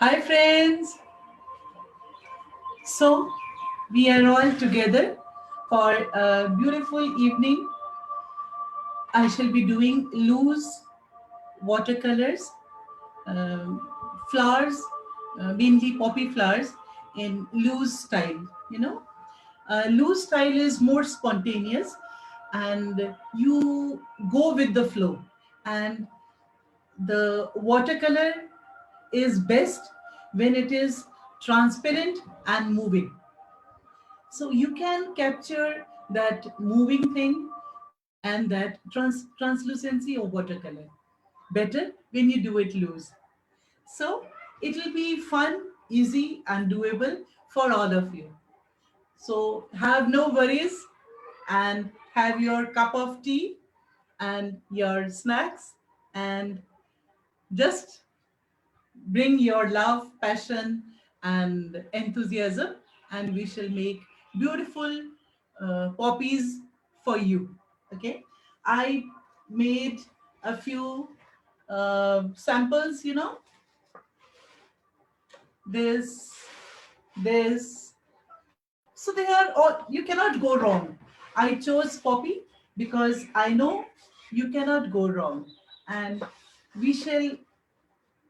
Hi friends. So we are all together for a beautiful evening. I shall be doing loose watercolors, um, flowers, mainly poppy flowers in loose style. Loose style is more spontaneous and you go with the flow. And the watercolor is best when it is transparent and moving. So you can capture that moving thing and that translucency of watercolor better when you do it loose. So it will be fun, easy, and doable for all of you. So have no worries and have your cup of tea and your snacks and just bring your love, passion, and enthusiasm, and we shall make beautiful poppies for you. Okay, I made a few samples. This, this. So they are all. You cannot go wrong. I chose poppy because I know you cannot go wrong, and we shall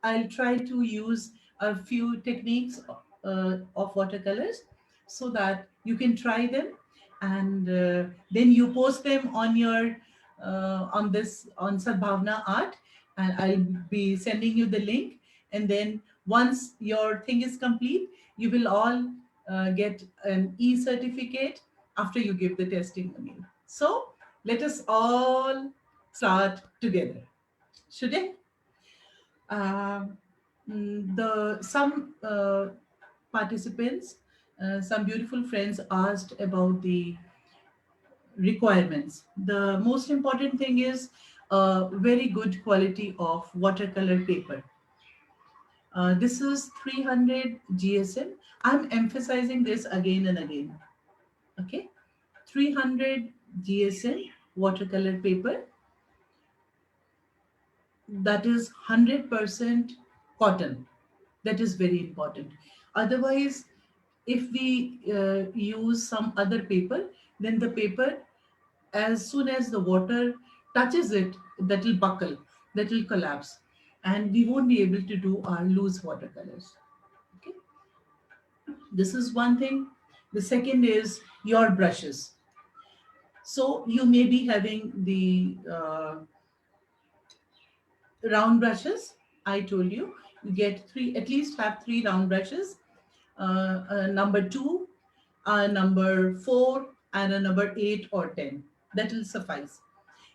I'll try to use a few techniques of watercolors so that you can try them and then you post them on your on Sadbhavna Art, and I'll be sending you the link, and then once your thing is complete you will all get an e-certificate after you give the testimonial. So let us all start together. Should I? Um, the some participants, some beautiful friends asked about the requirements. The most important thing is a very good quality of watercolor paper. This is 300 GSM. I'm emphasizing this again and again. Okay, 300 GSM watercolor paper, that is 100% cotton. That is very important. Otherwise, if we use some other paper, then the paper, as soon as the water touches it, that will buckle, that will collapse, and we won't be able to do our loose watercolors. Okay, this is one thing. The second is your brushes. So you may be having the round brushes. I told you, you get three, at least have three round brushes, number two, number four, and a number 8 or 10. That will suffice.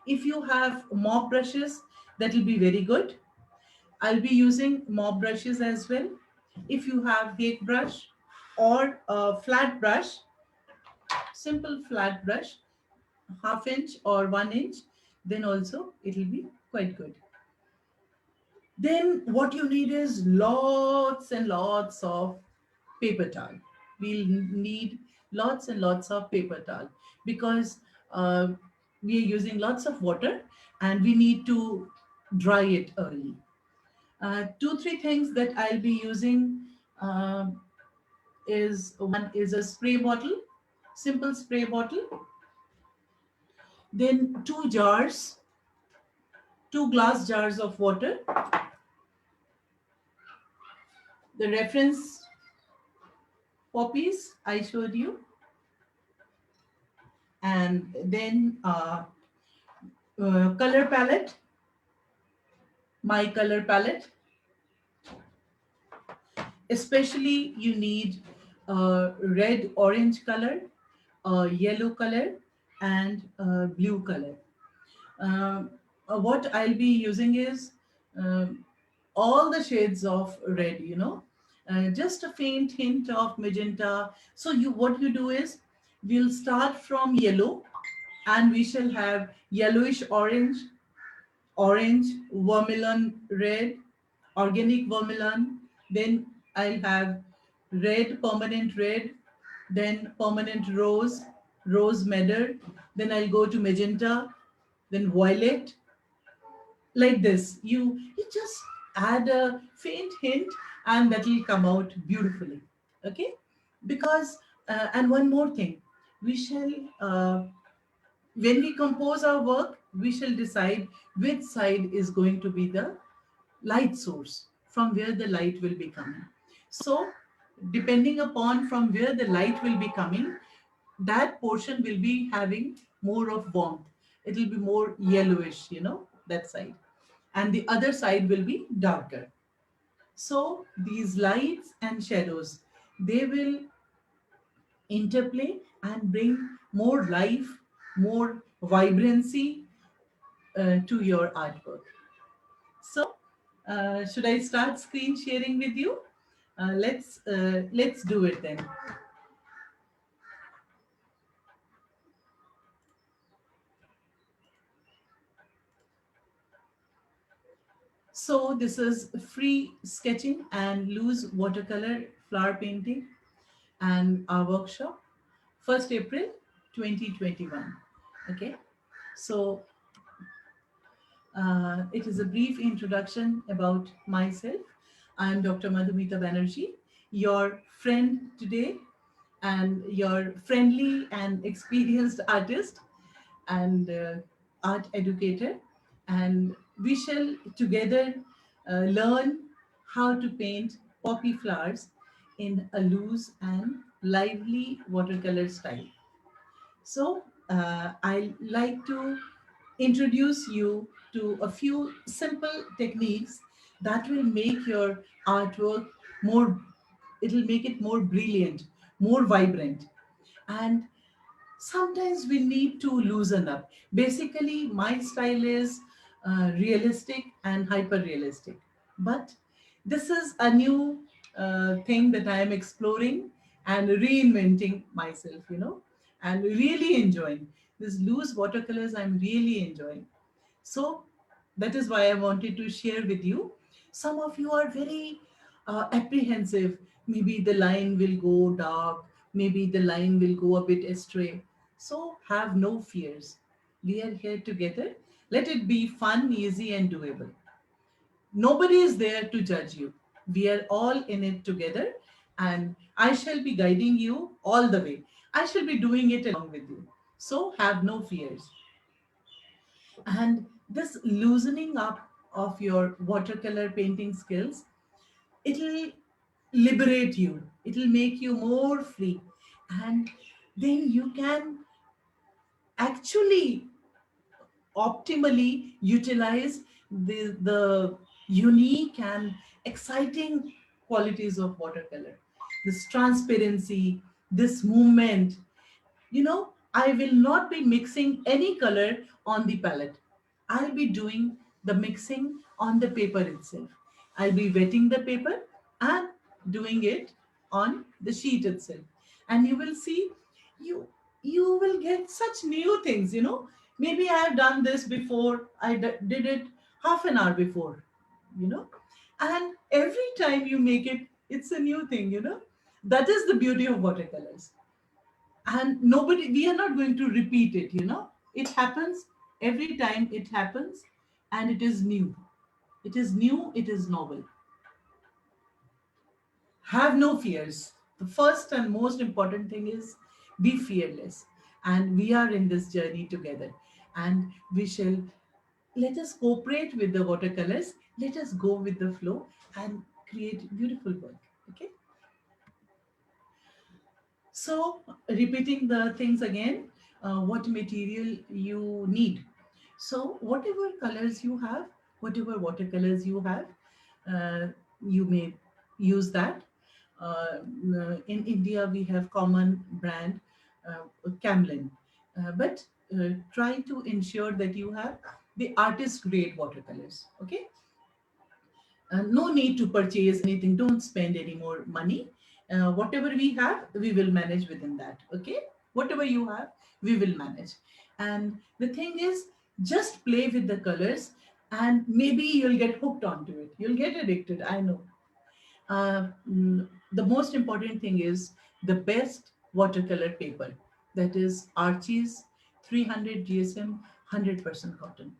If you have mop brushes, that will be very good. I'll be using mop brushes as well. If you have hake brush or a flat brush, simple flat brush, half inch or 1 inch, then also it will be quite good. Then what you need is lots and lots of paper towel. We'll need lots and lots of paper towel because we are using lots of water and we need to dry it early. Two, three things that I'll be using is one is a spray bottle, simple spray bottle. Then two jars, two glass jars of water. The reference poppies I showed you, and then color palette, my color palette. Especially you need red orange color, yellow color, and blue color. What I'll be using is um, all the shades of red, just a faint hint of magenta. So you, what you do is, we'll start from yellow and we shall have yellowish orange, orange, vermilion red, organic vermilion, then I'll have red, permanent red, then permanent rose, rose madder, then I'll go to magenta, then violet, like this. You just add a faint hint and that will come out beautifully. Okay, because and one more thing, we shall when we compose our work, we shall decide which side is going to be the light source, from where the light will be coming. So, depending upon from where the light will be coming, that portion will be having more of warmth. It will be more yellowish, that side. And the other side will be darker. So, these lights and shadows, they will interplay and bring more life, more vibrancy to your artwork. So, should I start screen sharing with you? Let's do it then. So this is free sketching and loose watercolor flower painting and our workshop, 1st April 2021. Okay, so it is a brief introduction about myself. I am Dr. Madhumita Banerjee, your friend today, and your friendly and experienced artist and art educator. And we shall together learn how to paint poppy flowers in a loose and lively watercolor style. So, I like to introduce you to a few simple techniques that will make your artwork more, it'll make it more brilliant, more vibrant. And sometimes we need to loosen up. Basically, my style is realistic and hyper realistic. But this is a new thing that I am exploring and reinventing myself, and really enjoying. These loose watercolors, I'm really enjoying. So that is why I wanted to share with you. Some of you are very apprehensive. Maybe the line will go dark, maybe the line will go a bit astray. So have no fears. We are here together. Let it be fun, easy, and doable. Nobody is there to judge you. We are all in it together, and I shall be guiding you all the way. I shall be doing it along with you. So have no fears. And this loosening up of your watercolor painting skills, it'll liberate you, it'll make you more free, and then you can actually optimally utilize the unique and exciting qualities of watercolor, this transparency, this movement. I will not be mixing any color on the palette. I'll be doing the mixing on the paper itself. I'll be wetting the paper and doing it on the sheet itself. And you will see, you you will get such new things, Maybe I have done this before, did it half an hour before, you know. And every time you make it, it's a new thing. That is the beauty of watercolors, and nobody, we are not going to repeat it. It happens every time, it happens, and it is new, it is novel. Have no fears. The first and most important thing is be fearless, and we are in this journey together, and we shall, let us cooperate with the watercolors, let us go with the flow and create beautiful work. Okay, so, repeating the things again, what material you need. So, whatever colors you have, whatever watercolors you have, you may use that. In India, we have common brand Camlin, but try to ensure that you have the artist grade watercolors. Okay, no need to purchase anything, don't spend any more money. Whatever we have, we will manage within that. Okay, whatever you have, we will manage. And the thing is, just play with the colors, and maybe you'll get hooked onto it, you'll get addicted, I know. The most important thing is the best watercolor paper, that is Archie's 300 GSM 100% cotton.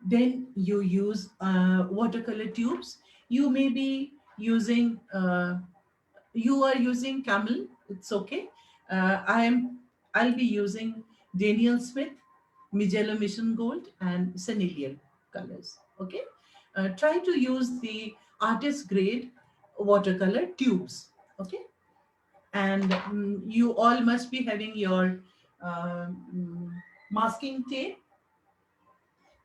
Then you use watercolor tubes. You maybe using you are using camel, it's okay. I'll be using Daniel Smith, Mijello Mission Gold, and Senillier colors. Okay, try to use the artist grade watercolor tubes. Okay, and you all must be having your masking tape.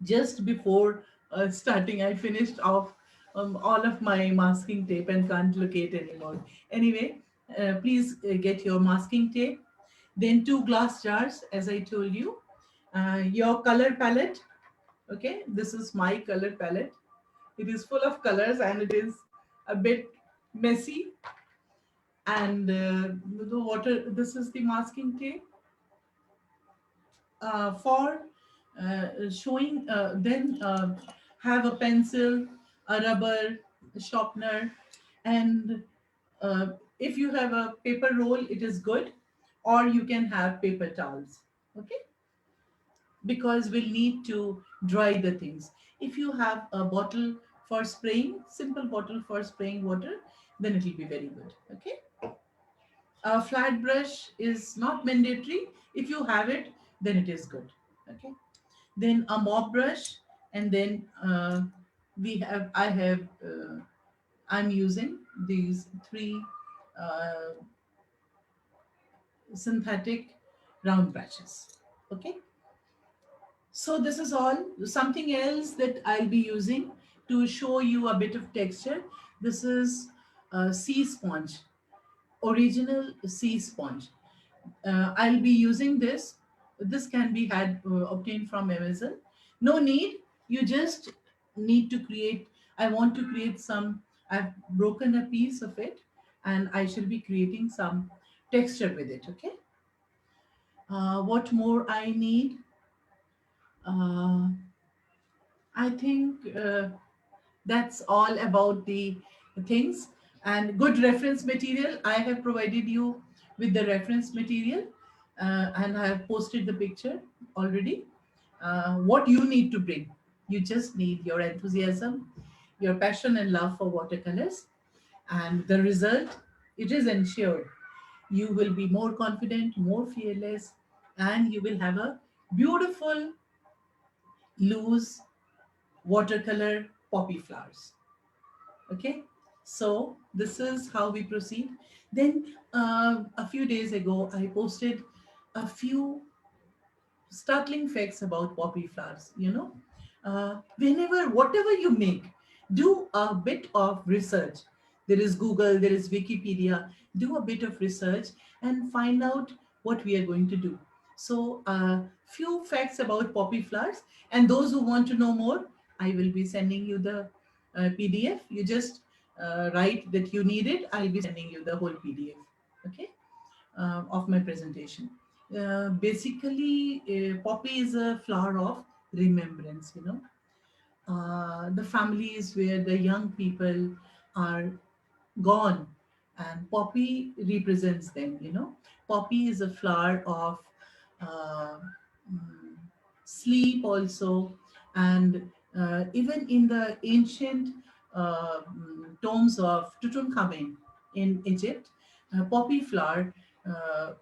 Just before starting, I finished off all of my masking tape and can't locate anymore. Anyway, please get your masking tape. Then two glass jars, as I told you. Your color palette. Okay, this is my color palette. It is full of colors and it is a bit messy. And the water. This is the masking tape for showing. Then have a pencil, a rubber, a sharpener, and uh, if you have a paper roll, it is good, or you can have paper towels. Okay, because we'll need to dry the things. If you have a bottle for spraying, simple bottle for spraying water, then it will be very good. Okay, a flat brush is not mandatory. If you have it, then it is good. Okay, then a mop brush, and then I'm using these three uh, synthetic round brushes. Okay, so this is all. Something else that I'll be using to show you a bit of texture. This is sea sponge, original sea sponge. I'll be using this. This can be had obtained from Amazon. No need. You just need to create. I want to create some. I've broken a piece of it, and I shall be creating some texture with it. Okay. What more I need? Uh, I think that's all about the things, and good reference material. I have provided you with the reference material, and I have posted the picture already. What you need to bring, you just need your enthusiasm, your passion and love for watercolors, and the result, it is ensured. You will be more confident, more fearless, and you will have a beautiful loose watercolor poppy flowers. Okay, so this is how we proceed. Then a few days ago I posted a few startling facts about poppy flowers. Whenever, whatever you make, do a bit of research. There is Google, there is Wikipedia. Do a bit of research and find out what we are going to do. So few facts about poppy flowers, and those who want to know more, I will be sending you the PDF. You just write that you need it. I'll be sending you the whole PDF. Okay, of my presentation. Basically, poppy is a flower of remembrance. The families where the young people are gone, and poppy represents them. Poppy is a flower of uh, mm, sleep also, and even in the ancient tombs of Tutankhamen in Egypt, poppy flower uh,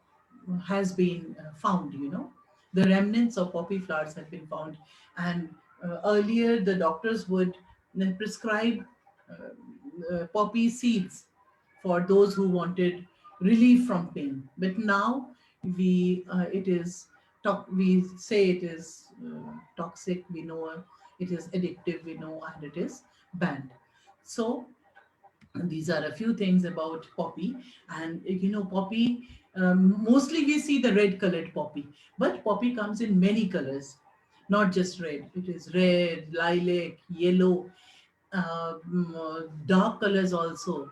has been found. The remnants of poppy flowers have been found, and earlier the doctors would prescribe poppy seeds for those who wanted relief from pain. But now we say it is toxic. We know it is addictive. We know, and it is banned. So these are a few things about poppy. And poppy, mostly we see the red colored poppy, but poppy comes in many colors, not just red. It is red, lilac, yellow, dark colors also.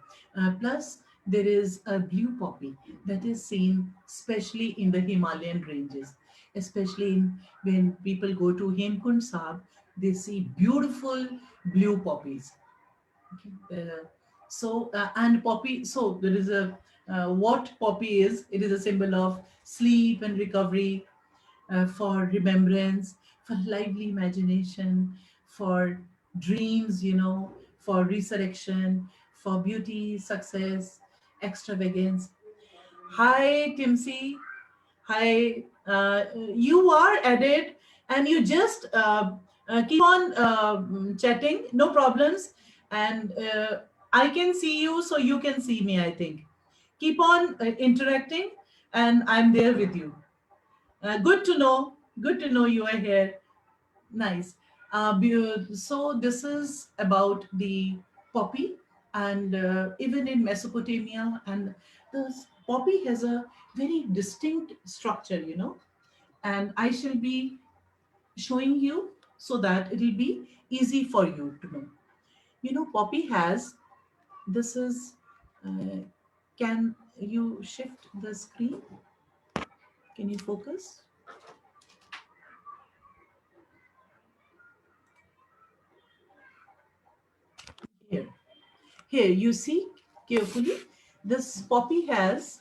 Plus, there is a blue poppy that is seen especially in the Himalayan ranges, especially when people go to Hemkund Sahib, they see beautiful blue poppies. Okay. And poppy. So there is a what poppy is. It is a symbol of sleep and recovery, for remembrance, for lively imagination, for dreams, for resurrection, for beauty, success, extravagance. Hi, Timsy. Hi. You are added, and you just keep on chatting. No problems. And I can see you, so you can see me, I think. Keep on interacting, and I'm there with you. Good to know. Good to know you are here. Nice. So this is about the poppy, and even in Mesopotamia, and the poppy has a very distinct structure, and I shall be showing you so that it will be easy for you to know. Poppy has this is. Can you shift the screen? Can you focus here? Here, you see carefully. This poppy has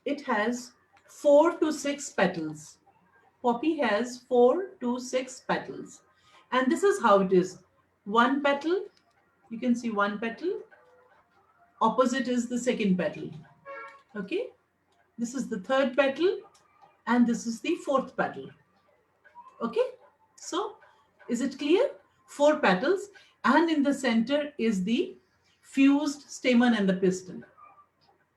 it has 4 to 6 petals. Poppy has 4 to 6 petals, and this is how it is. One petal, you can see one petal. Opposite is the second petal. Okay, this is the third petal, and this is the fourth petal. Okay, so is it clear? 4 petals, and in the center is the fused stamen and the pistil.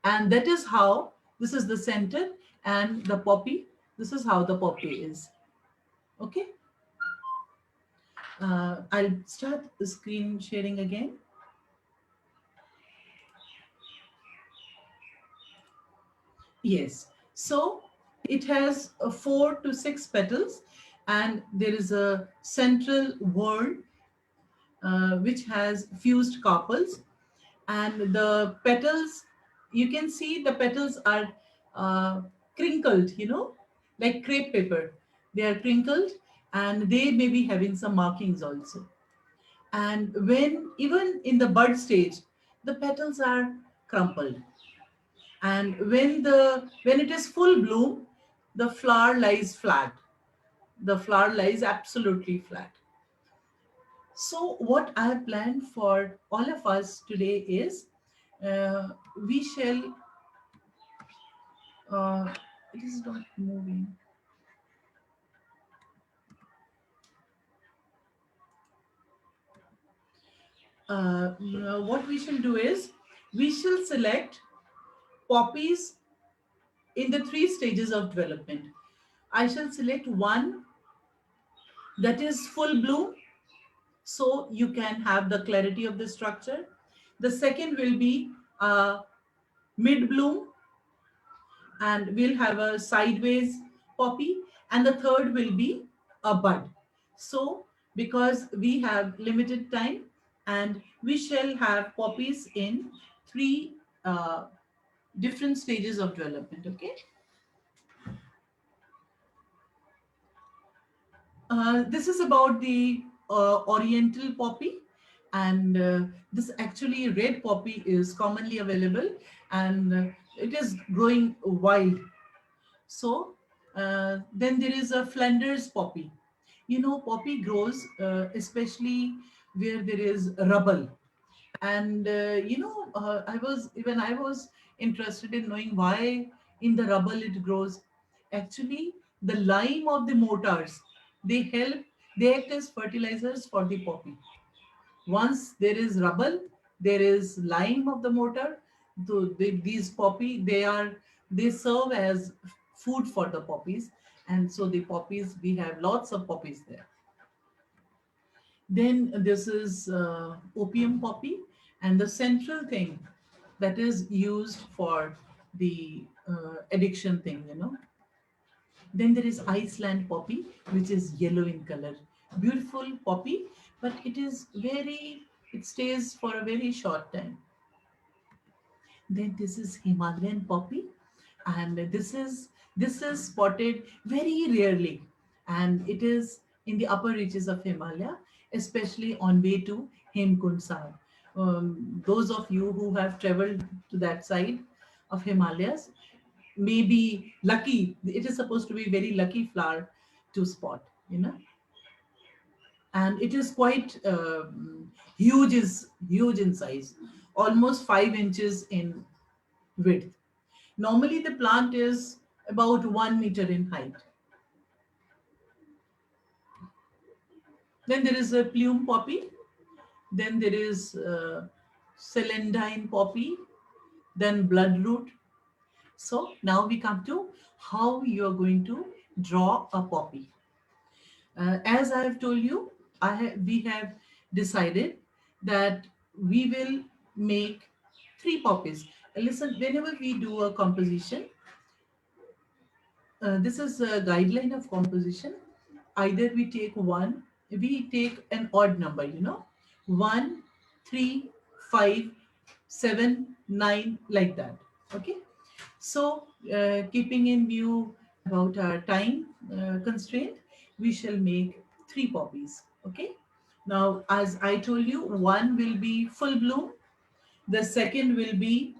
And that is how this is the center, and the poppy, this is how the poppy is. Okay, I'll start the screen sharing again. Yes, so it has 4 to 6 petals, and there is a central whorl which has fused carpels, and the petals, you can see the petals are uh, crinkled, like crepe paper. They are crinkled, and they may be having some markings also. And when even in the bud stage, the petals are crumpled, and when it is full bloom, the flower lies flat. The flower lies absolutely flat. So what I have planned for all of us today is, uh, we shall it is not moving. What we shall do is, we shall select poppies in the 3 stages of development. I shall select one that is full bloom, so you can have the clarity of the structure. The second will be mid bloom, and we'll have a sideways poppy, and the third will be a bud. So because we have limited time, and we shall have poppies in 3 different stages of development. Okay. This is about the oriental poppy, and this actually red poppy is commonly available, and it is growing wild. So then there is a Flanders poppy. Poppy grows especially where there is rubble, and I was interested in knowing why in the rubble it grows. Actually, the lime of the mortars, they act as fertilizers for the poppy. Once there is rubble, there is lime of the mortar. These poppy, they serve as food for the poppies, and so the poppies, we have lots of poppies there. Then this is opium poppy, and the central thing that is used for the addiction thing. Then there is Iceland poppy, which is yellow in color. Beautiful poppy, but it stays for a very short time. Then this is Himalayan poppy, and this is spotted very rarely, and it is in the upper reaches of Himalaya, especially on way to Hemkund Sahib. Those of you who have traveled to that side of Himalayas may be lucky. It is supposed to be very lucky flower to spot. and it is quite huge in size, almost 5 inches in width. Normally the plant is about 1 meter in height. Then there is a plume poppy, then there is celandine poppy, then bloodroot. So now we come to how you are going to draw a poppy. As I have told you, we have decided that we will make 3 poppies. Listen, whenever we do a composition, this is a guideline of composition. Either we take an odd number, 1, 3, 5, 7, 9, like that. Okay. So, keeping in view about our time constraint, we shall make 3 poppies. Okay. Now, as I told you, one will be full bloom, the second will be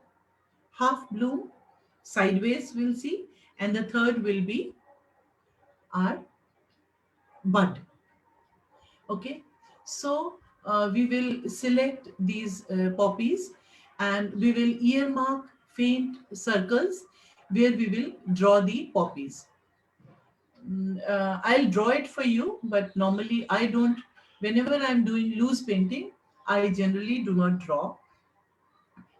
half bloom, sideways, we'll see, and the third will be our bud. Okay. So, we will select these poppies and we will earmark faint circles where we will draw the poppies. I'll draw it for you, but normally I don't. Whenever I'm doing loose painting, I generally do not draw.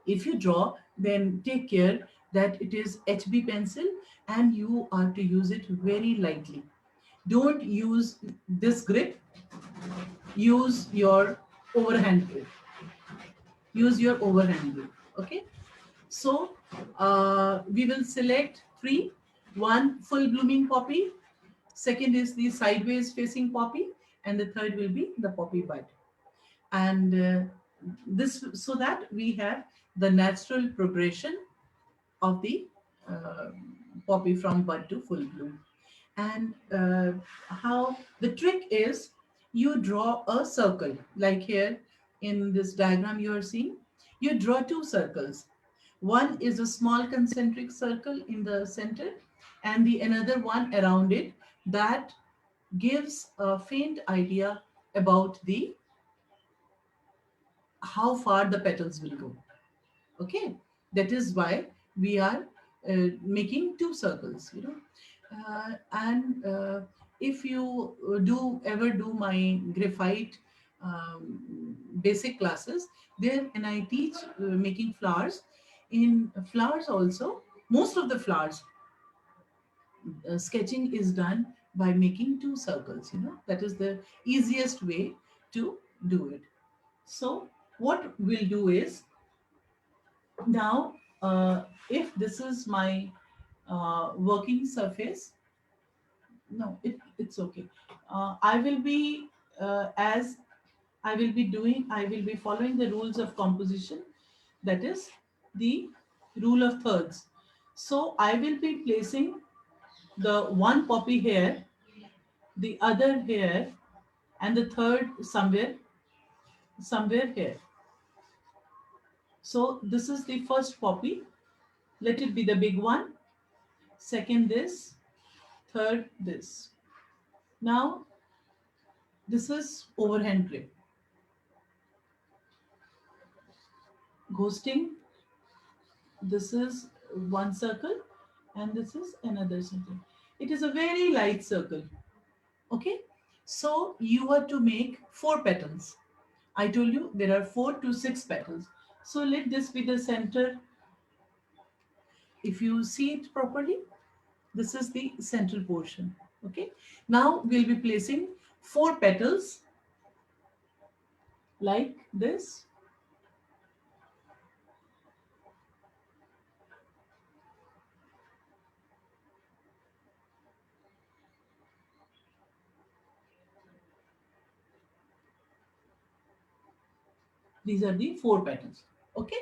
If you draw, then take care that it is HB pencil and you are to use it very lightly. Don't use this grip, use your overhand grip. Use your overhand grip. Okay. So we will select three. One full blooming poppy, second is the sideways facing poppy, and the third will be the poppy bud. And this, so that we have the natural progression of the uh, poppy from bud to full bloom. And how the trick is, you draw a circle, like here in this diagram you are seeing, you draw 2 circles. One is a small concentric circle in the center and the another one around it, that gives a faint idea about the how far the petals will go. Okay, that is why we are making 2 circles, and if you do ever do my graphite basic classes, there and I teach making flowers. In flowers also, most of the flowers, sketching is done by making 2 circles. That is the easiest way to do it. So what we'll do is, now, if this is my working surface, no, it's okay. I will be, as I will be following the rules of composition, that is the rule of thirds. So I will be placing the one poppy here, the other here, and the third somewhere here. So this is the first poppy. Let it be the big one. Second this, third this. Now this is overhand grip. Ghosting, this is one circle and this is another circle. It is a very light circle. Okay. So you are to make 4 petals. I told you there are 4 to 6 petals. So let this be the center. If you see it properly, this is the central portion. Okay. Now we'll be placing 4 petals like this. These are the 4 petals. Okay.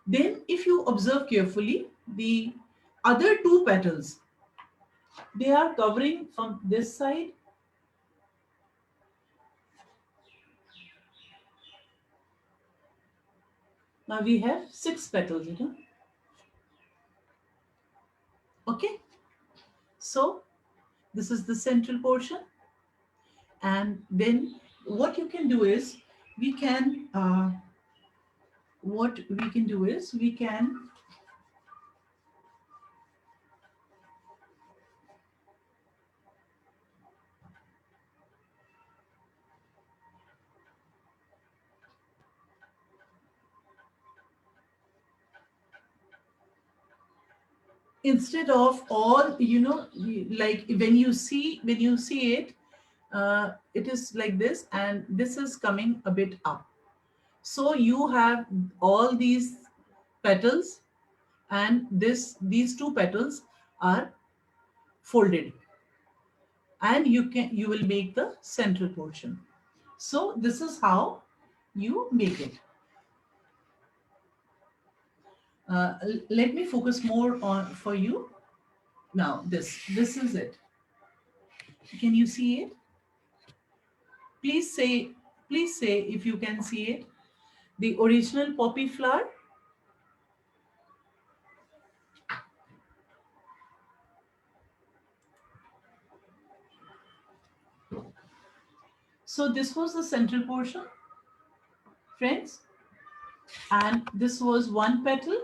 Then if you observe carefully, the other 2 petals, they are covering from this side. Now we have 6 petals. Okay. So this is the central portion. And then what you can do is, we can what we can do is we can, instead of all, like when you see it, it is like this, and this is coming a bit up. So you have all these petals, and these two petals are folded, and you will make the central portion. So this is how you make it. Let me focus more on for you now. This is it. Can you see it? Please say, if you can see it. The original poppy flower. So this was the central portion, friends, and this was one petal.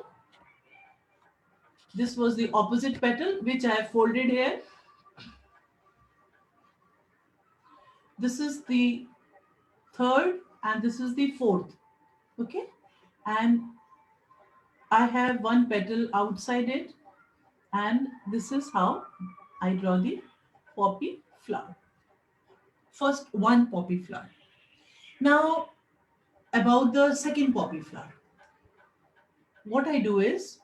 This was the opposite petal, which I have folded here. This is the third, and this is the fourth. Okay, and I have one petal outside it, and this is how I draw the poppy flower. First, one poppy flower. Now, about the second poppy flower, what I do is,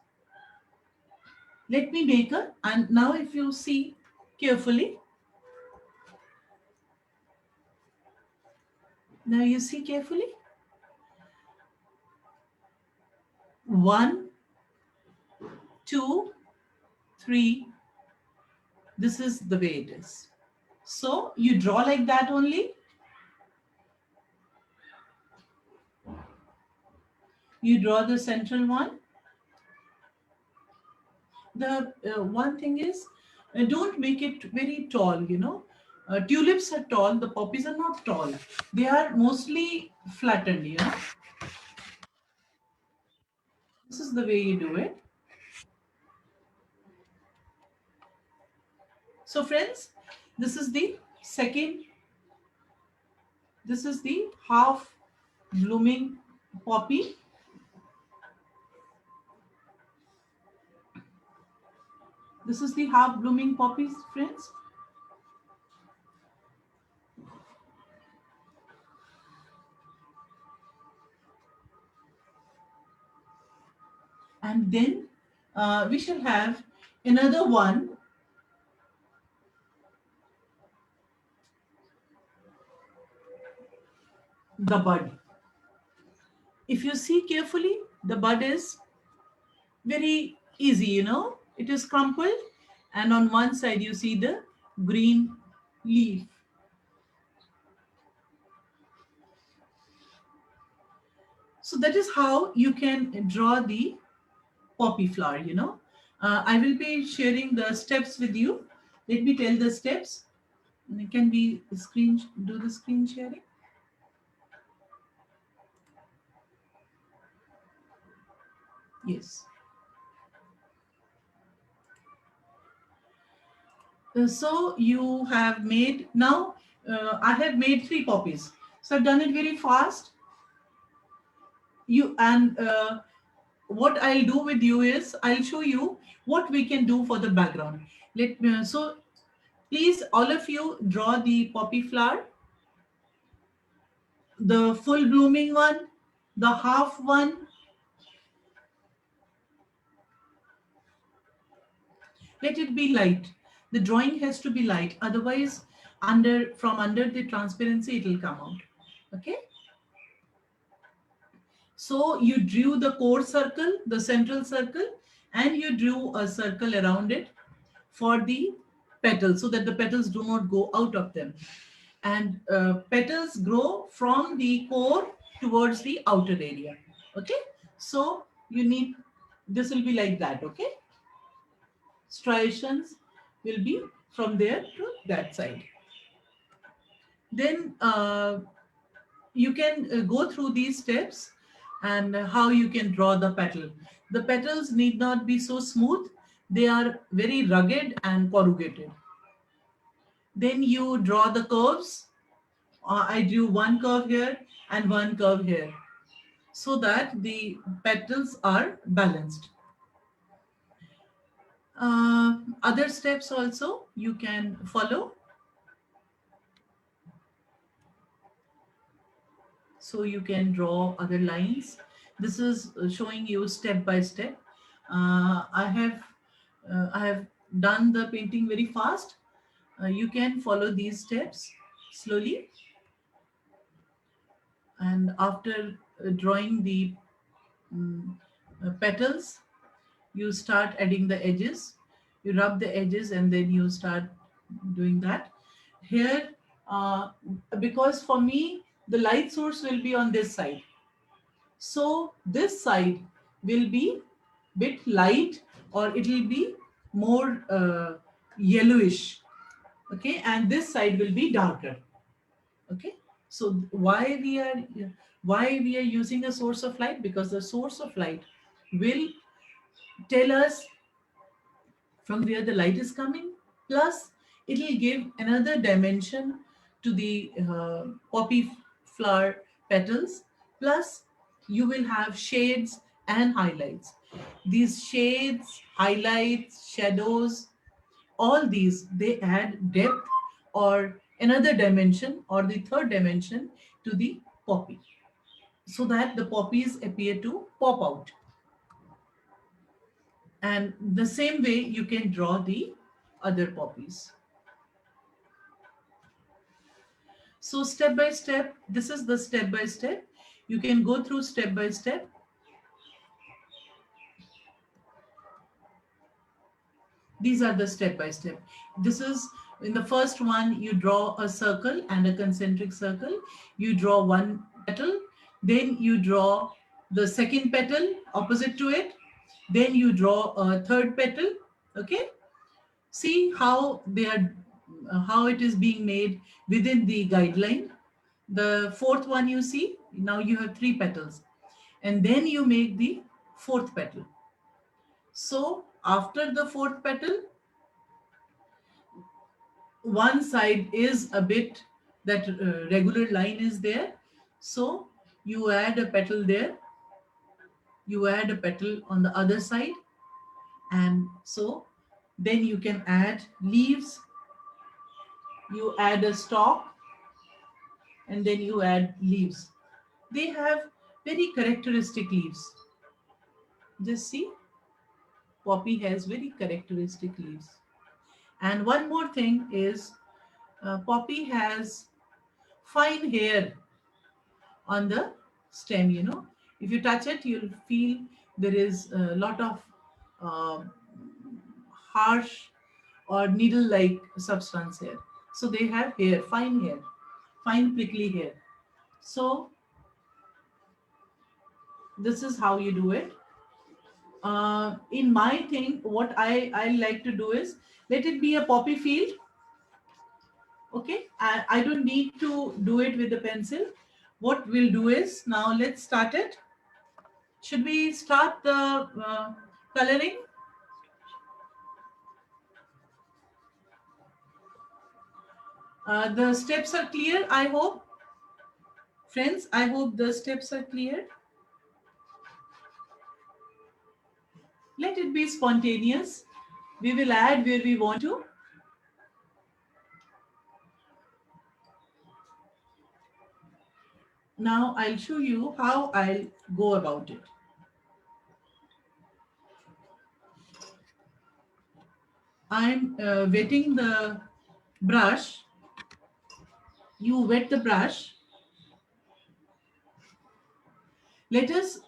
let me make a, and now if you see carefully, now you see carefully, one, two, three, this is the way it is. So you draw like that only. You draw the central one. The one thing is, don't make it very tall, tulips are tall, the poppies are not tall. They are mostly flattened. This is the way you do it. So friends, this is the second, this is the half blooming poppy. This is the half blooming poppies, friends. And then we shall have another one, the bud. If you see carefully, the bud is very easy, it is crumpled, and on one side you see the green leaf. So that is how you can draw the poppy flower. I will be sharing the steps with you. Let me tell the steps. Can we do the screen sharing? Yes. So you have made, now I have made three poppies. So I've done it very fast. What I'll do with you is, I'll show you what we can do for the background. So please, all of you, draw the poppy flower, the full blooming one, the half one. Let it be light. The drawing has to be light, otherwise from under the transparency it will come out. Okay. So you drew the core circle, the central circle, and you drew a circle around it for the petals, so that the petals do not go out of them. And petals grow from the core towards the outer area. Okay. So you need, this will be like that. Okay. Striations will be from there to that side. Then you can go through these steps and how you can draw the petal. The petals need not be so smooth. They are very rugged and corrugated. Then you draw the curves. I drew one curve here and one curve here so that the petals are balanced. Other steps also you can follow. So you can draw other lines. This is showing you step by step. I have done the painting very fast. You can follow these steps slowly, and after drawing the mm, petals, you start adding the edges. You rub the edges and then you start doing that. Here, uh, because for me the light source will be on this side, so this side will be bit light, or it will be more yellowish. Okay, and this side will be darker. Okay, so why we are using a source of light? Because the source of light will tell us from where the light is coming, plus it will give another dimension to the poppy flower petals, plus you will have shades and highlights. These shades, highlights, shadows, all these, they add depth or another dimension or the third dimension to the poppy, so that the poppies appear to pop out. And the same way you can draw the other poppies. So step by step, this is the step by step. You can go through step by step. These are the step by step. This is, in the first one you draw a circle and a concentric circle. You draw one petal, then you draw the second petal opposite to it, then you draw a third petal. Okay, see how they are, how it is being made within the guideline. The fourth one, you see, now you have three petals, and then you make the fourth petal. So after the fourth petal, one side is a bit, that regular line is there, so you add a petal there, you add a petal on the other side, and so then you can add leaves, you add a stalk, and then you add leaves. They have very characteristic leaves. Just see, poppy has very characteristic leaves. And one more thing is, poppy has fine hair on the stem. If you touch it, you'll feel there is a lot of uh, harsh or needle like substance here. So they have hair, fine prickly hair. So this is how you do it. In my thing, what I like to do is, let it be a poppy field. Okay, I don't need to do it with the pencil. What we'll do is, now let's start it. Should we start the coloring? The steps are clear, I hope. Friends, I hope the steps are clear. Let it be spontaneous. We will add where we want to. Now I'll show you how I'll go about it. I'm wetting the brush. You wet the brush. Let us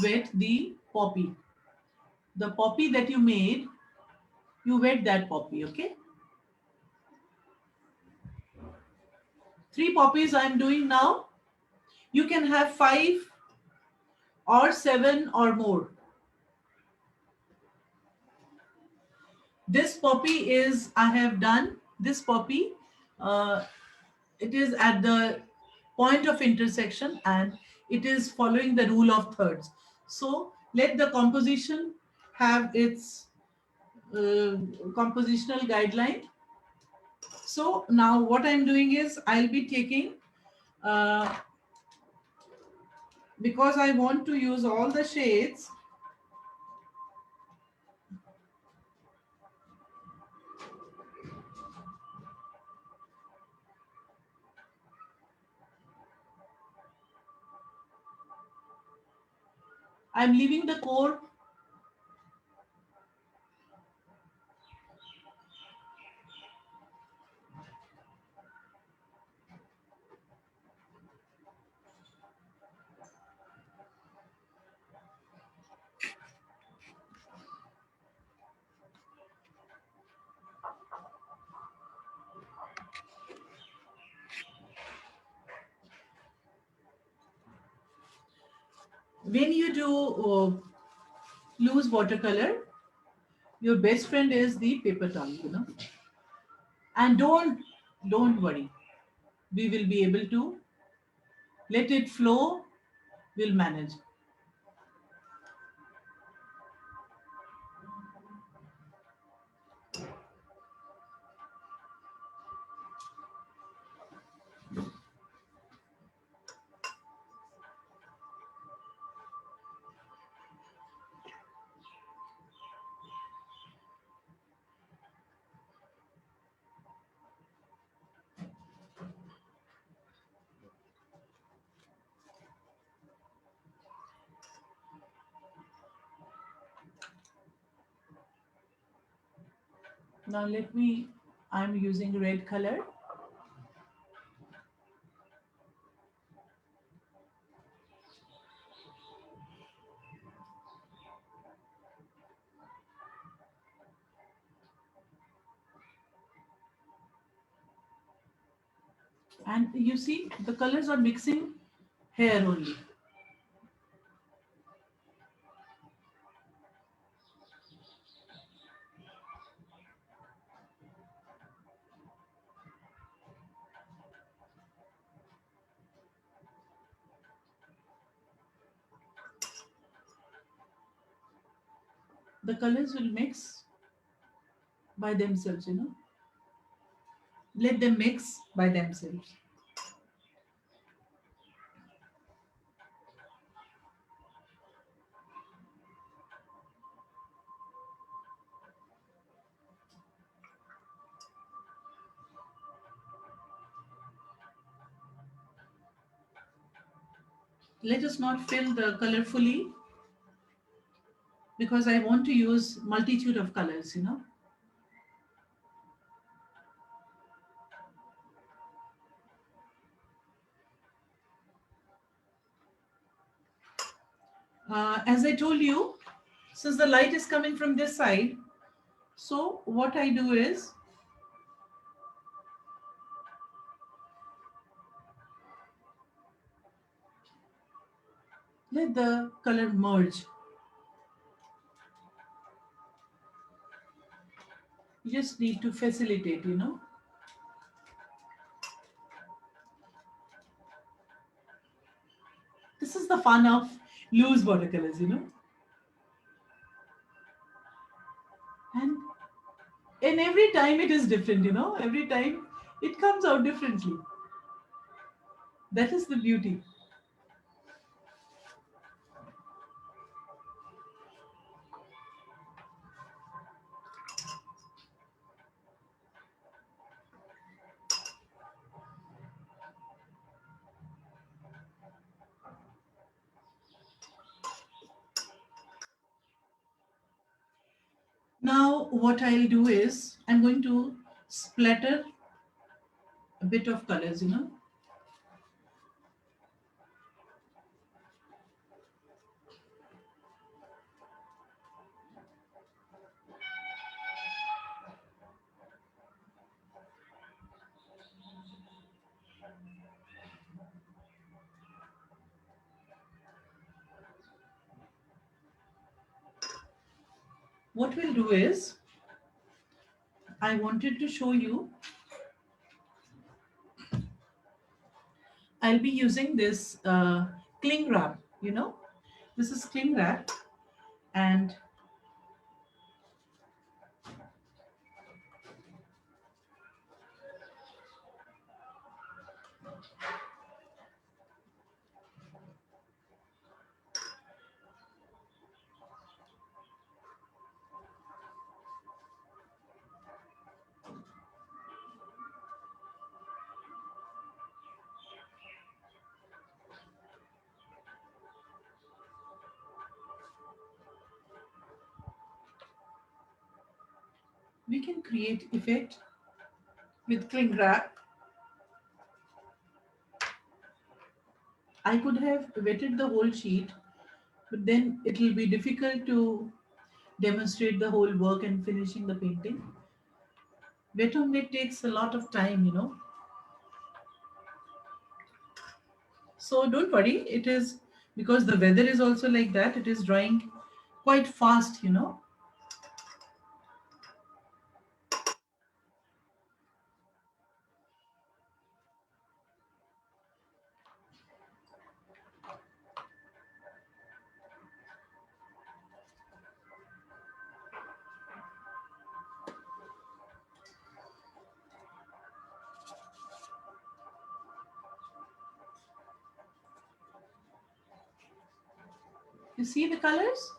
wet the poppy. The poppy that you made, you wet that poppy. Okay. 3 poppies I'm doing now. You can have 5 or 7 or more. This poppy is, I have done This poppy, uh, it is at the point of intersection and it is following the rule of thirds. So let the composition have its compositional guideline. So now what I'm doing is I'll be taking, uh, because I want to use all the shades, I'm leaving the core. When you do loose watercolor, your best friend is the paper towel, and don't worry, we will be able to let it flow. We'll manage. Now let me, I'm using red color. And you see the colors are mixing here only. The colors will mix by themselves, let them mix by themselves. Let us not fill the color fully because I want to use multitude of colors, As I told you, since the light is coming from this side, so what I do is let the color merge. You just need to facilitate, This is the fun of loose watercolors, And every time it is different, Every time it comes out differently. That is the beauty. Now what I'll do is I'm going to splatter a bit of colors, What we'll do is I wanted to show you, I'll be using this cling wrap, this is cling wrap, and we can create effect with cling wrap. I could have wetted the whole sheet, but then it will be difficult to demonstrate the whole work and finishing the painting. Wet on wet takes a lot of time. So don't worry, it is because the weather is also like that, it is drying quite fast. You see the colors?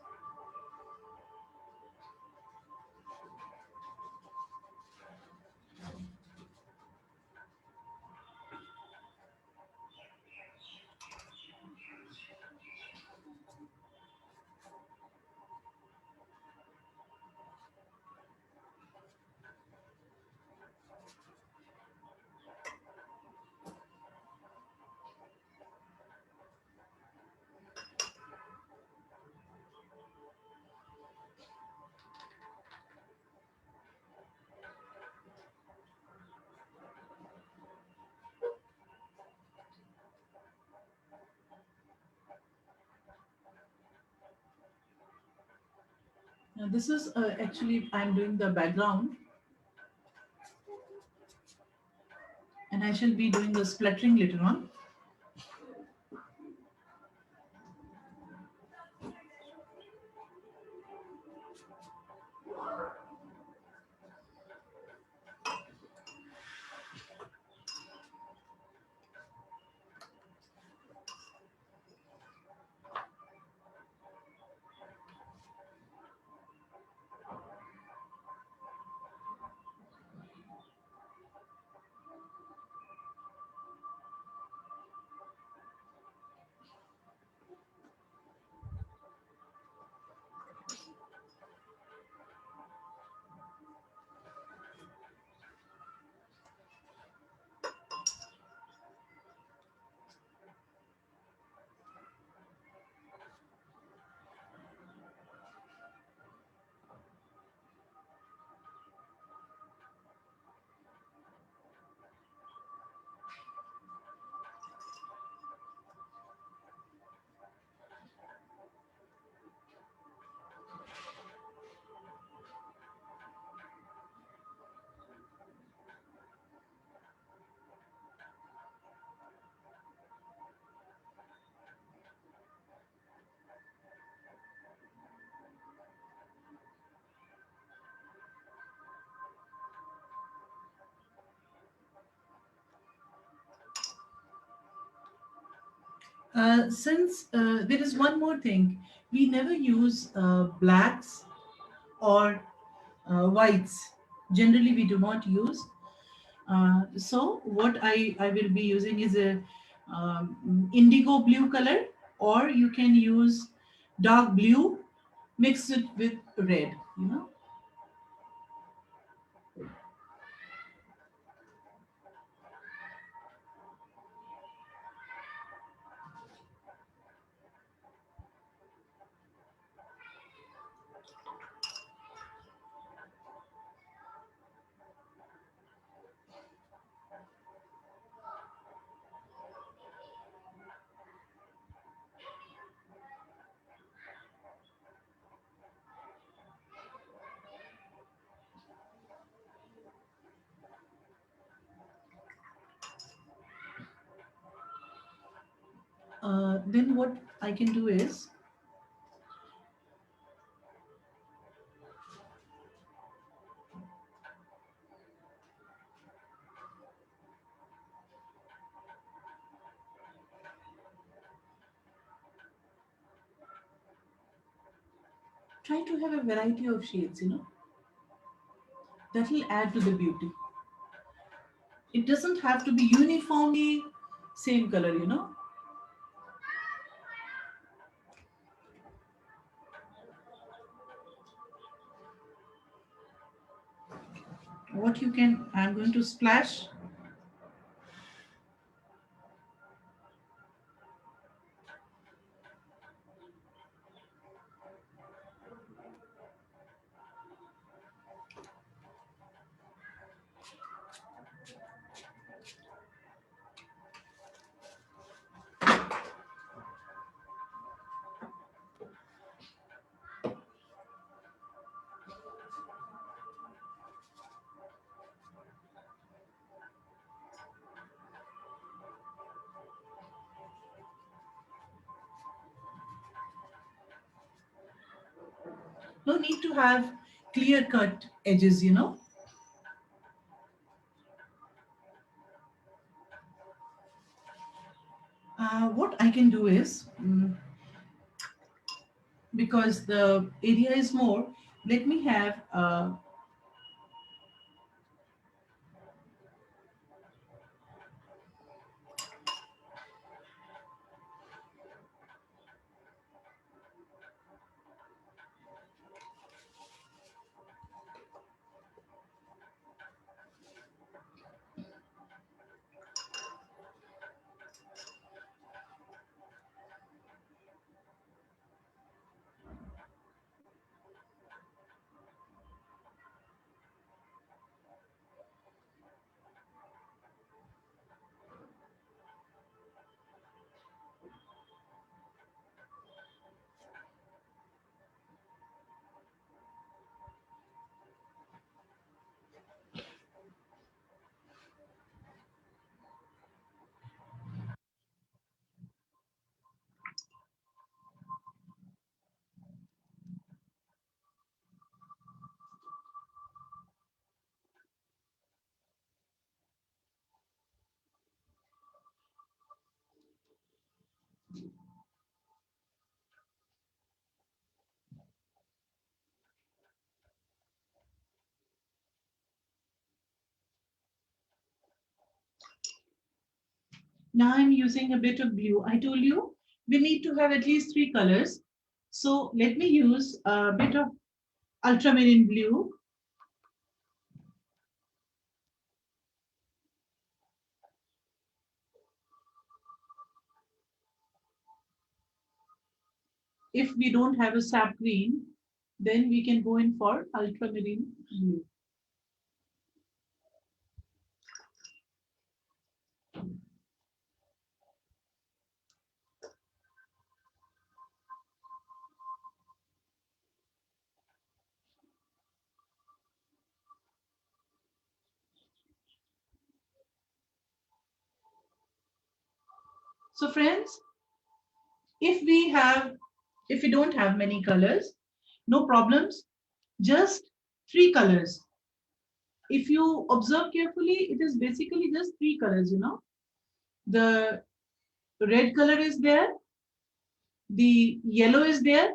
Now this is actually I'm doing the background, and I shall be doing the splattering later on. Since there is one more thing, we never use blacks or whites. Generally, we do not use. So what I will be using is a indigo blue color, or you can use dark blue, mix it with red. Then what I can do is try to have a variety of shades, that will add to the beauty. It doesn't have to be uniformly same color. What you can, I'm going to splash. No need to have clear cut edges. What I can do is, because the area is more, let me have now I'm using a bit of blue. I told you we need to have at least three colors. So let me use a bit of ultramarine blue. If we don't have a sap green, then we can go in for ultramarine blue. So friends, if we have, if we don't have many colors, no problems, just three colors. If you observe carefully, it is basically just three colors. The red color is there, the yellow is there,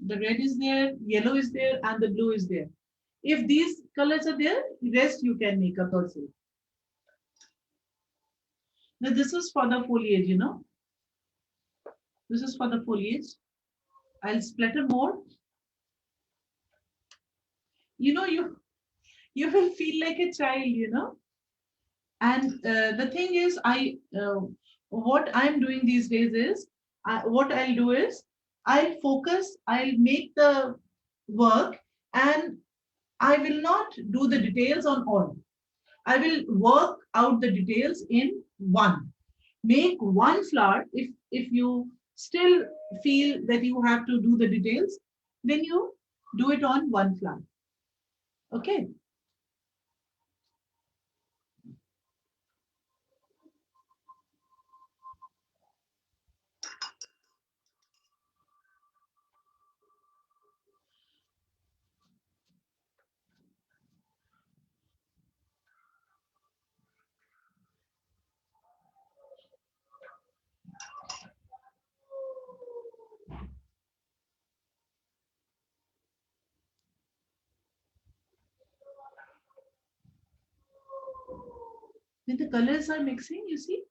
the red is there, yellow is there, and the blue is there. If these colors are there, the rest you can make up also. Now this is for the foliage. This is for the foliage. I'll splatter more. You will feel like a child. And the thing is, what I'm doing these days is, what I'll do is, I'll focus, I'll make the work, and I will not do the details on all. I will work out the details in one. Make one flower. If you still feel that you have to do the details, then you do it on one flower. Okay. When the colors are mixing, you see,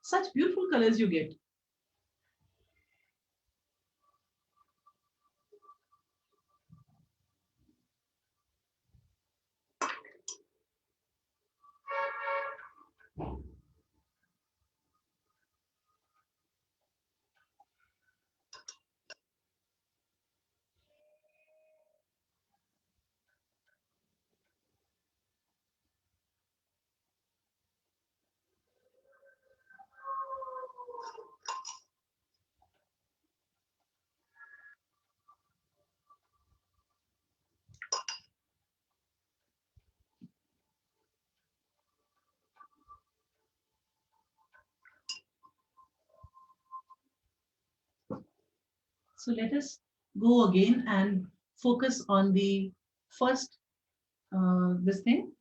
such beautiful colors you get. So let us go again and focus on the first this thing.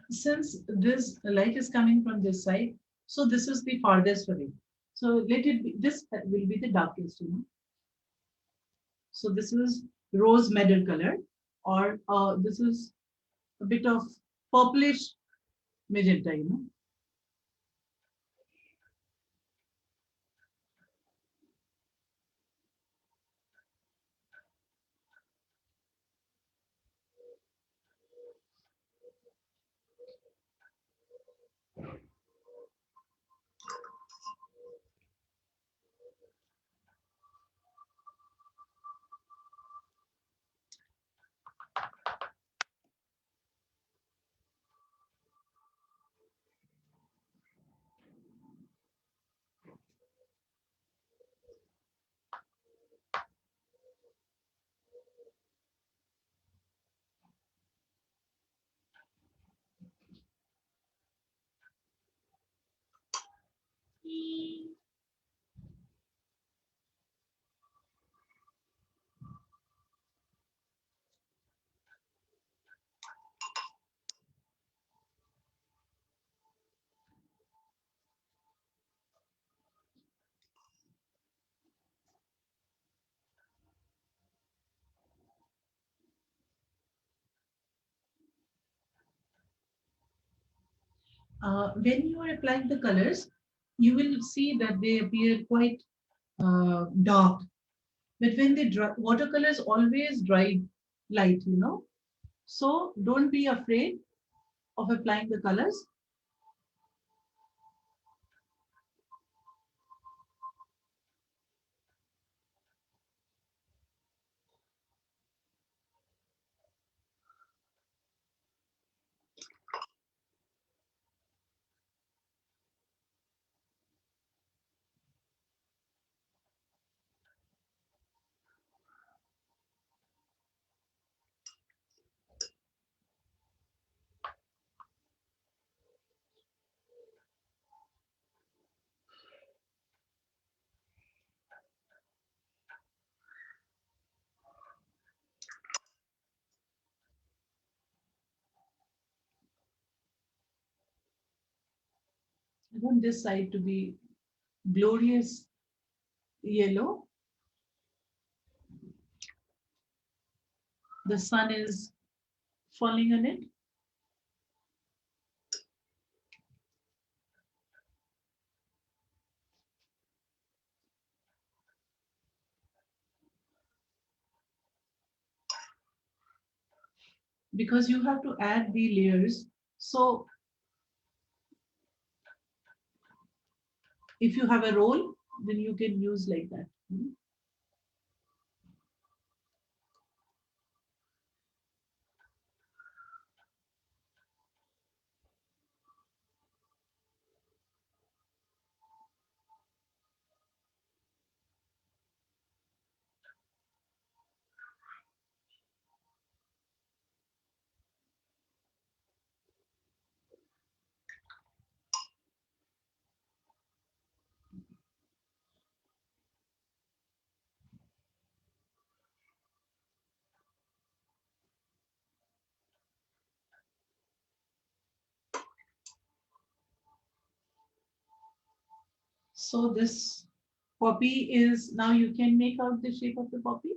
Since this light is coming from this side, so this is the farthest away. So let it be, this will be the darkest, you know. So this is rose medal color, or this is a bit of purplish magenta, you know. When you are applying the colors, you will see that they appear quite dark. But when they dry, watercolors always dry light, you know. So don't be afraid of applying the colors. I want this side to be glorious yellow. The sun is falling on it. Because you have to add the layers. So if you have a roll, then you can use like that. So this poppy is, now you can make out the shape of the poppy.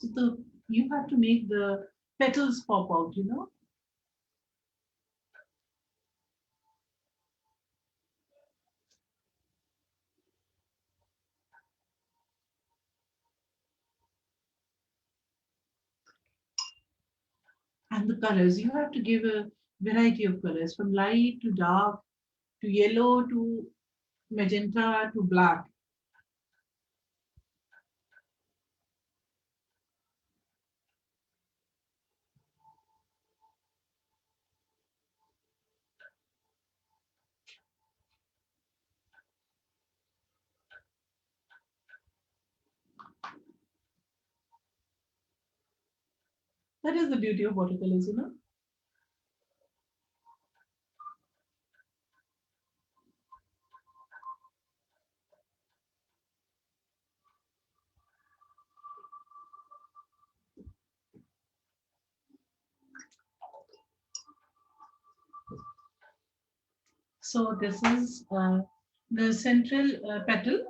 So you have to make the petals pop out, you know. And the colors, you have to give a variety of colors from light to dark to yellow to magenta to black. That is the beauty of watercolors, you know. So this is the central petal.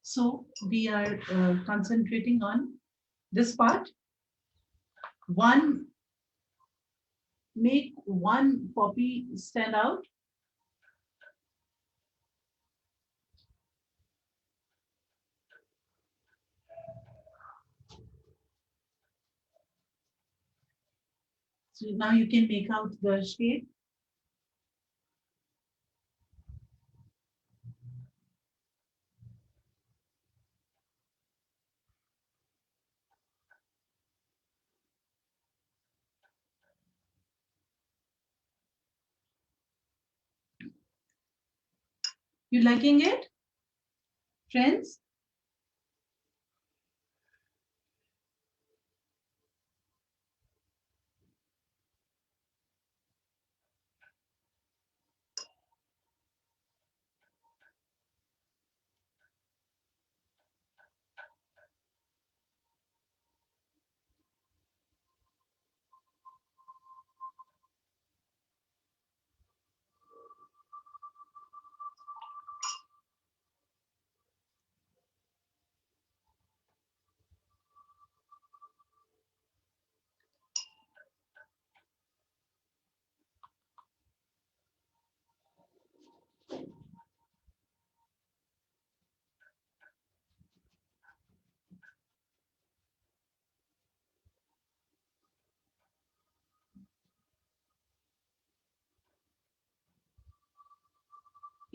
So we are concentrating on this part. One, make one poppy stand out. So now you can make out the shape. You liking it, friends?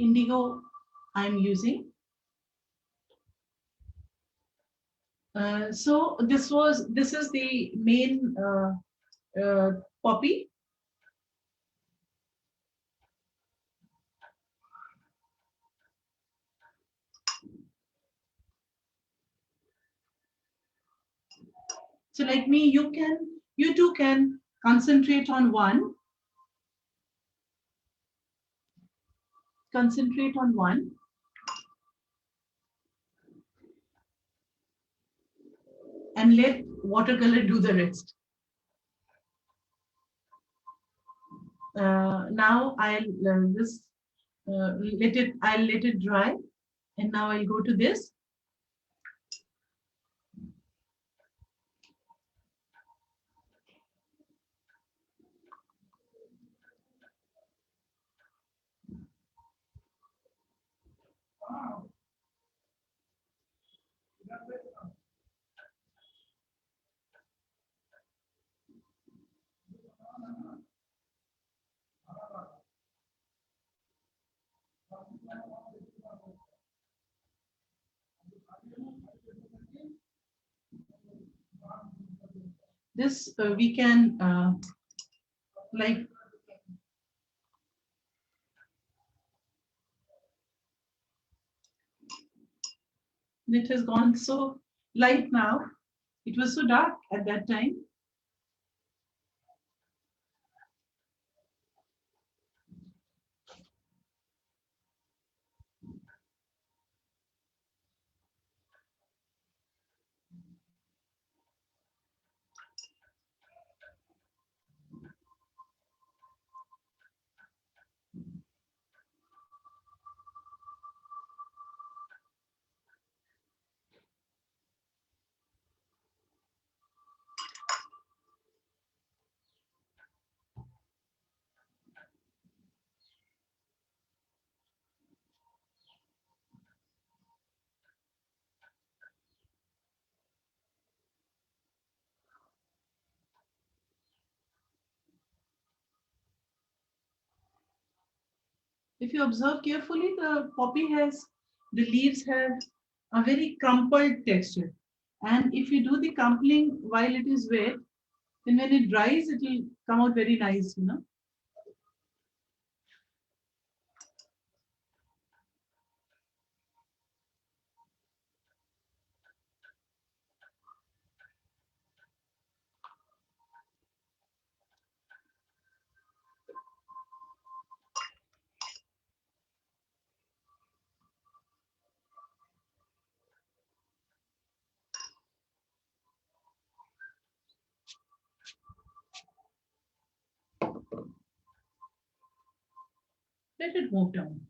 Indigo I'm using. So this is the main poppy. So like me, you too can concentrate on one, concentrate on one, and let watercolor do the rest. Now I'll let it dry, and now I'll go to this. This we can like it has gone so light now. It was so dark at that time. If you observe carefully, the leaves have a very crumpled texture. And if you do the crumpling while it is wet, then when it dries, it will come out very nice, you know. Let it move down.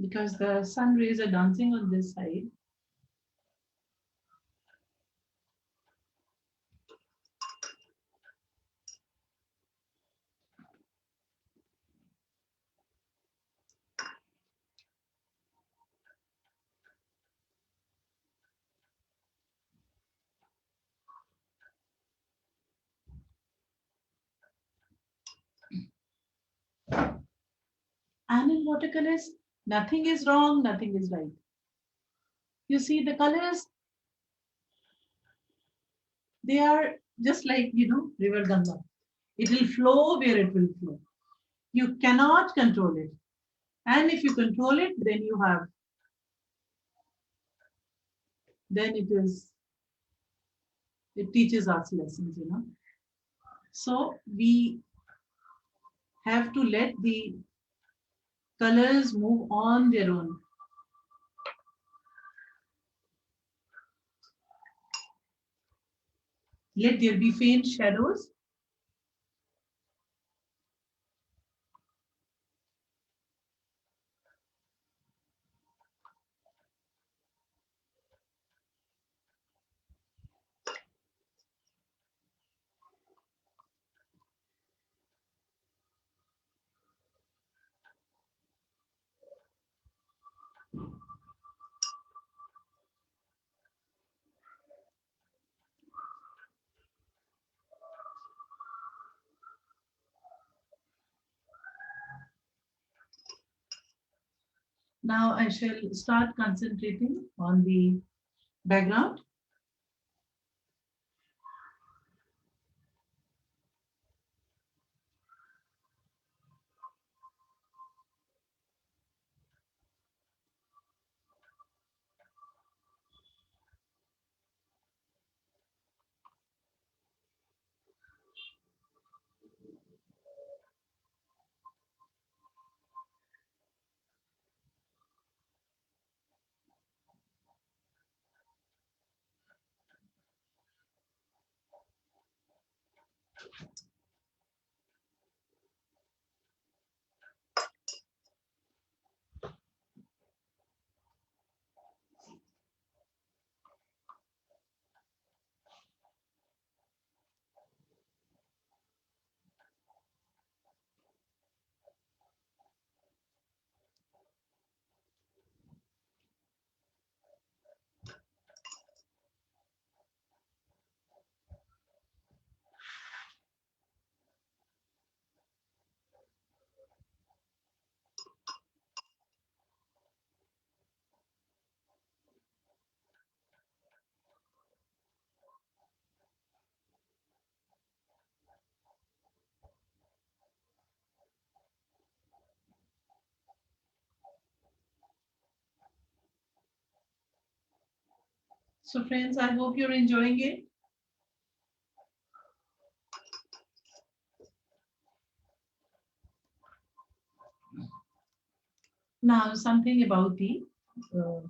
Because the sun rays are dancing on this side. And in watercolors, nothing is wrong, nothing is right. You see, the colors, they are just like, you know, River Ganga. It will flow where it will flow. You cannot control it. And if you control it, then it teaches us lessons, you know. So we have to let the colors move on their own. Let there be faint shadows. Now I shall start concentrating on the background. So friends, I hope you're enjoying it. Now something about the uh,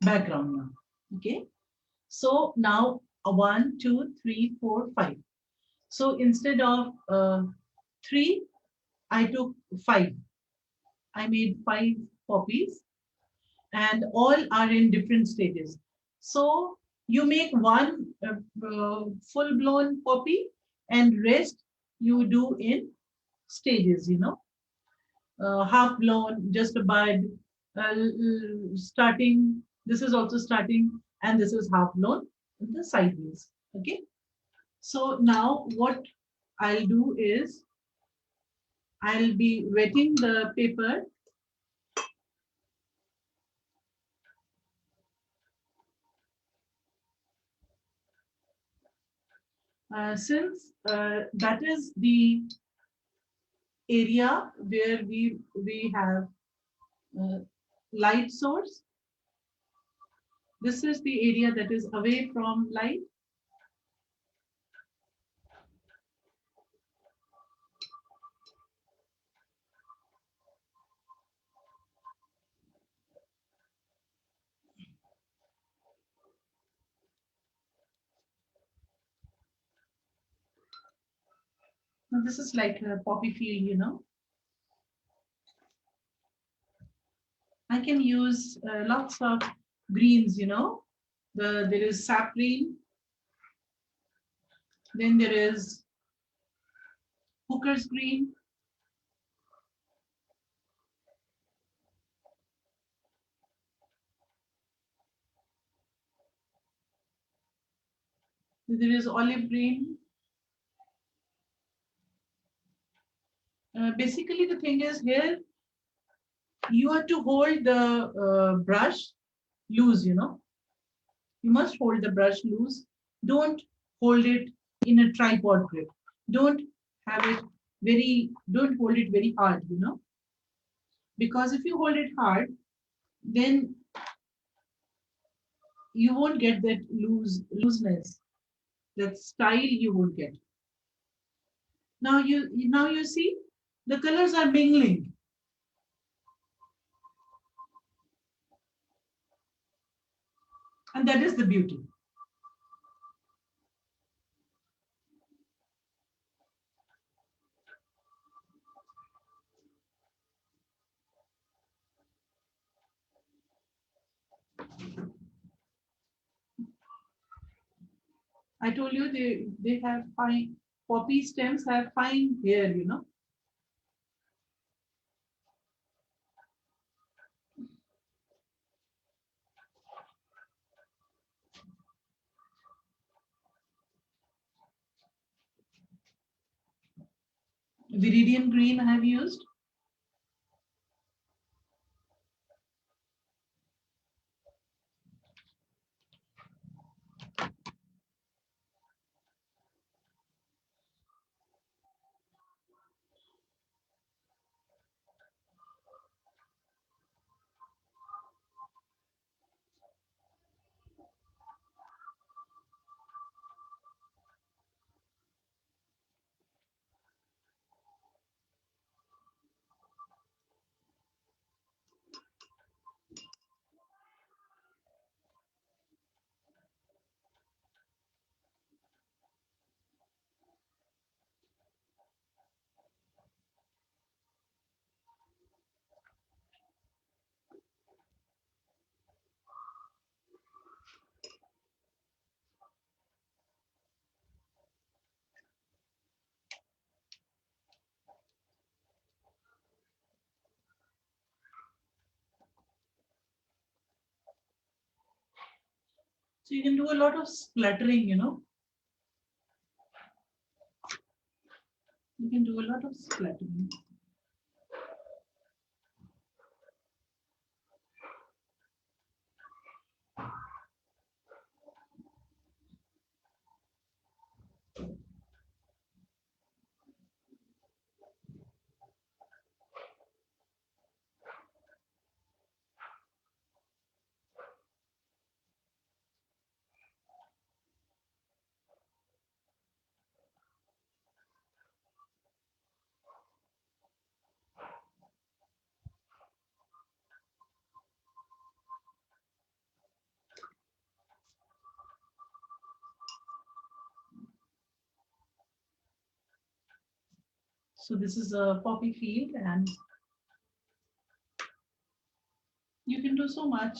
background now. Okay. So now one, two, three, four, five. So instead of three, I took five. I made five poppies and all are in different stages. So you make one full blown poppy and rest you do in stages, half blown, just a bud, starting. This is also starting, and this is half blown in the sideways. Okay. So now what I'll do is I'll be wetting the paper. Since that is the area where we have uh, light source. This is the area that is away from light. Now this is like a poppy field. I can use lots of greens. There is sap green, then there is hooker's green, there is olive green. Basically, the thing is here you have to hold the brush loose. You must hold the brush loose. Don't hold it in a tripod grip. Don't have it don't hold it very hard. Because if you hold it hard, then you won't get that looseness, that style you won't get. Now you see the colors are mingling, and that is the beauty. I told you they have fine poppy stems have fine hair. Viridian green I have used. So you can do a lot of splattering, You can do a lot of splattering. So this is a poppy field, and you can do so much.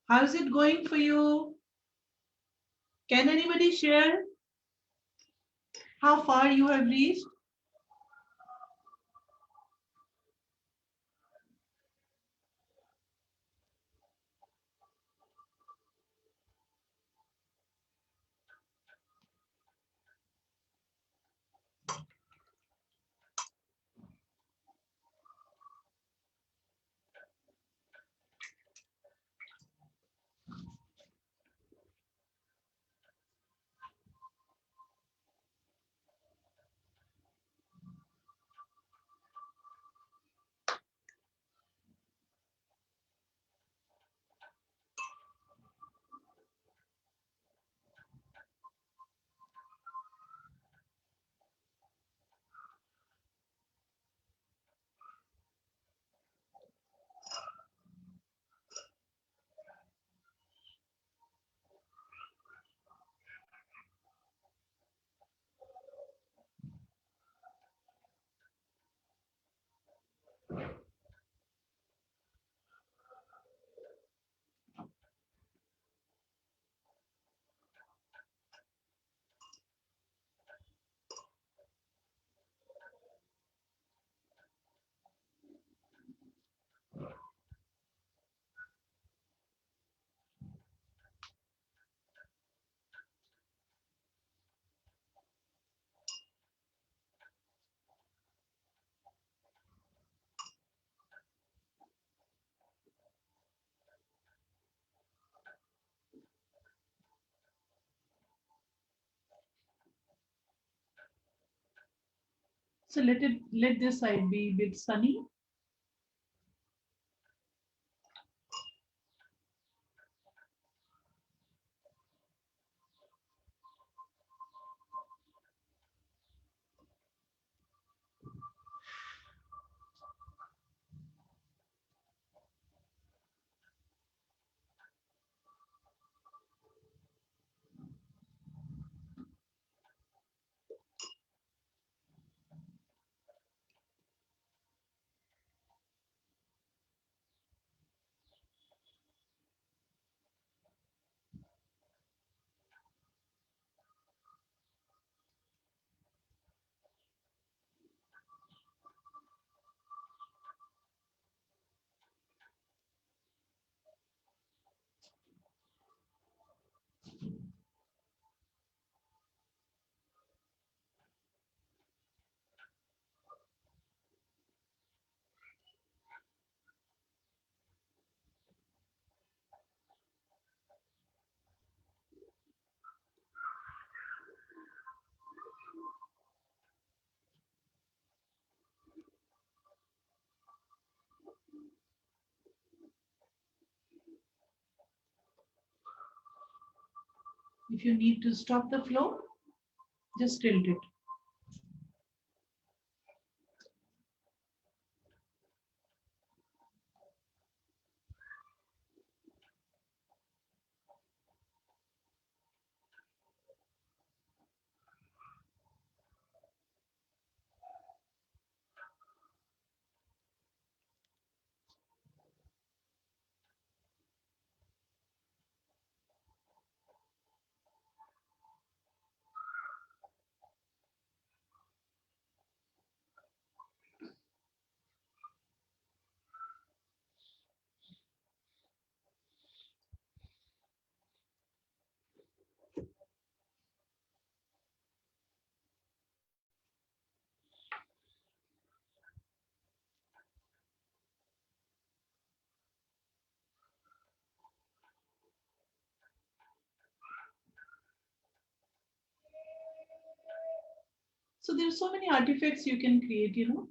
How's it going for you? Can anybody share how far you have reached? So let this side be a bit sunny. If you need to stop the flow, just tilt it. There's so many artifacts you can create, you know.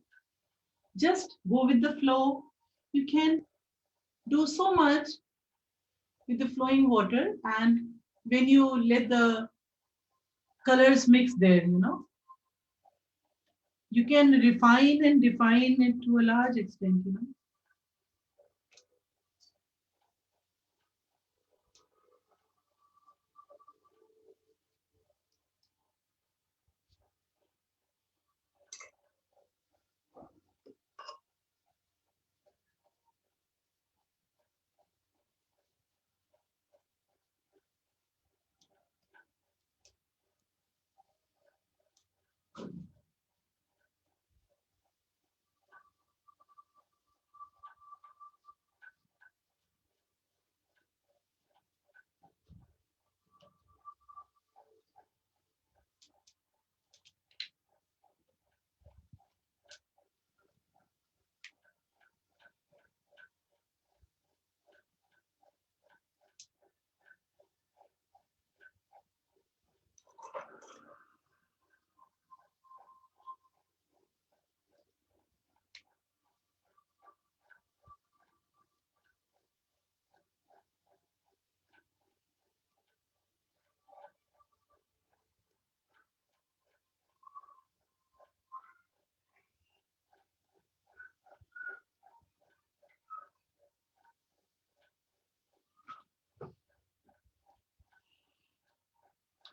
Just go with the flow. You can do so much with the flowing water, and when you let the colors mix there, you know, you can refine and define it to a large extent, you know.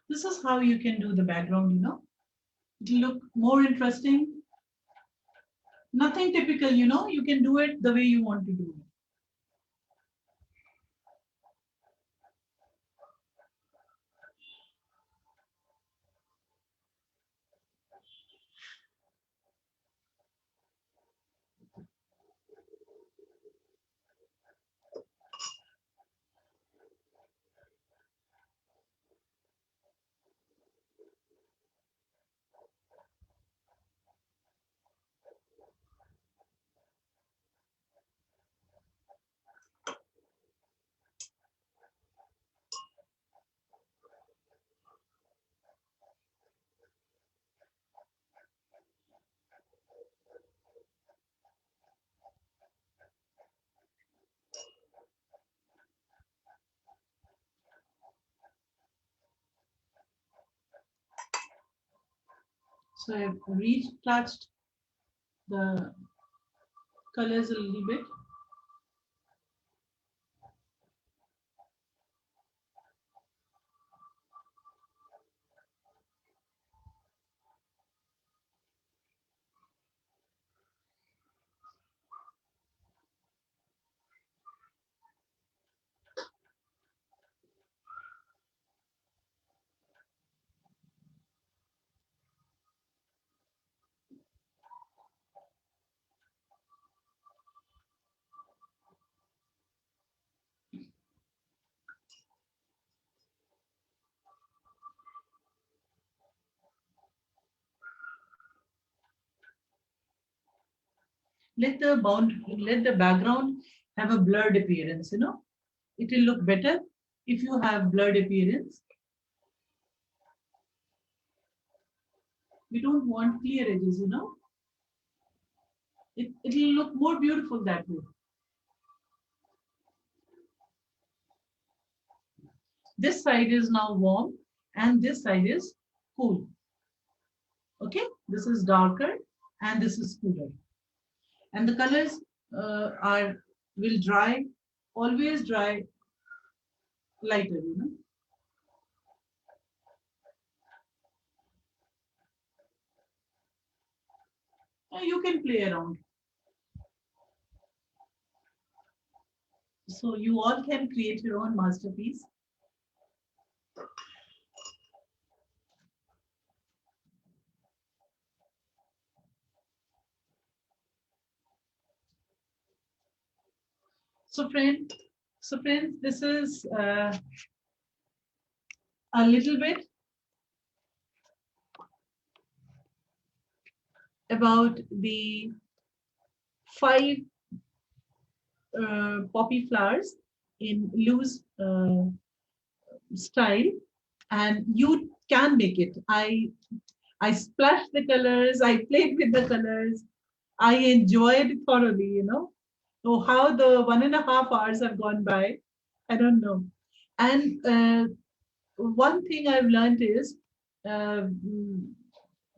This is how you can do the background, you know. It'll look more interesting. Nothing typical, you know. You can do it the way you want to do it. So I've retouched the colors a little bit. Let the background have a blurred appearance, you know. It will look better if you have blurred appearance. We don't want clear edges, you know. It'll look more beautiful that way. This side is now warm and this side is cool. Okay, this is darker and this is cooler. And the colors are will dry, always dry lighter, you know. You can play around. So you all can create your own masterpiece. So friends, this is a little bit about the 5 poppy flowers in loose style, and you can make it. I I splashed the colors, I played with the colors, I enjoyed thoroughly, So how the 1.5 hours have gone by, I don't know. And one thing I've learned is uh,